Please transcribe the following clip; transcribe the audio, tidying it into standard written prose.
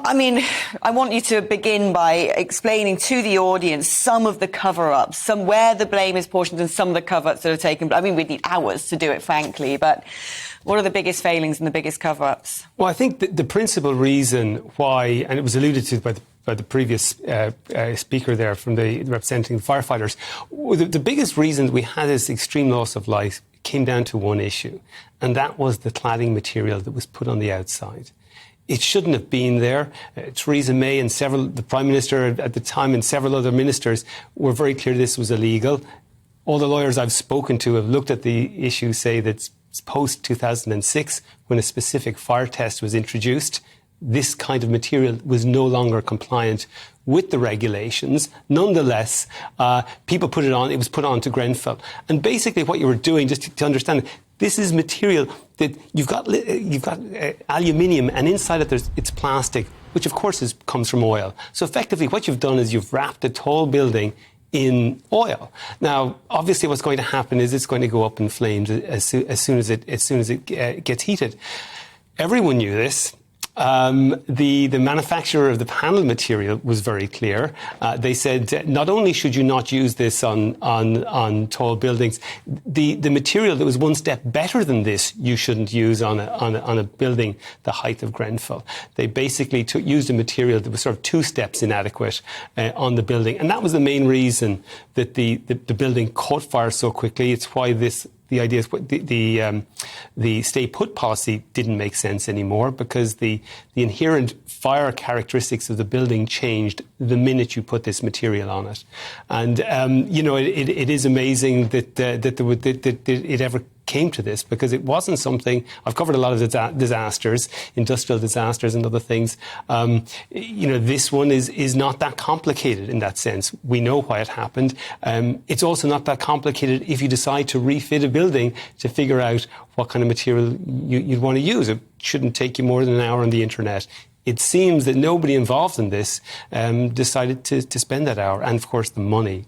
I mean, I want you to begin by explaining to the audience some of the cover-ups, where the blame is portioned and some of the cover-ups that are taken. I mean, we'd need hours to do it, frankly, but what are the biggest failings and the biggest cover-ups? Well, I think the principal reason why, and it was alluded to by the previous speaker there from representing the firefighters, the biggest reason we had this extreme loss of life came down to one issue, and that was the cladding material that was put on the outside. It shouldn't have been there. Theresa May and the Prime Minister at the time and several other ministers were very clear this was illegal. All the lawyers I've spoken to have looked at the issue, say that post-2006, when a specific fire test was introduced, this kind of material was no longer compliant with the regulations. Nonetheless, people put it on. It was put on to Grenfell. And basically what you were doing, just to understand, this is material that you've got aluminium, and inside it it's plastic, which of course comes from oil. So effectively what you've done is you've wrapped a tall building in oil. Now, obviously what's going to happen is it's going to go up in flames as soon as it gets heated. Everyone knew this. The manufacturer of the panel material was very clear. They said not only should you not use this on tall buildings, the material that was one step better than this you shouldn't use on a building the height of Grenfell. They basically used a material that was sort of 2 steps inadequate on the building, and that was the main reason that the building caught fire so quickly. It's why the idea is the stay put policy didn't make sense anymore, because the inherent fire characteristics of the building changed the minute you put this material on it. And it is amazing that it ever came to this, because it wasn't something. I've covered a lot of disasters, industrial disasters and other things. This one is not that complicated in that sense. We know why it happened. It's also not that complicated if you decide to refit a building to figure out what kind of material you'd want to use. It shouldn't take you more than an hour on the internet. It seems that nobody involved in this decided to spend that hour, and of course the money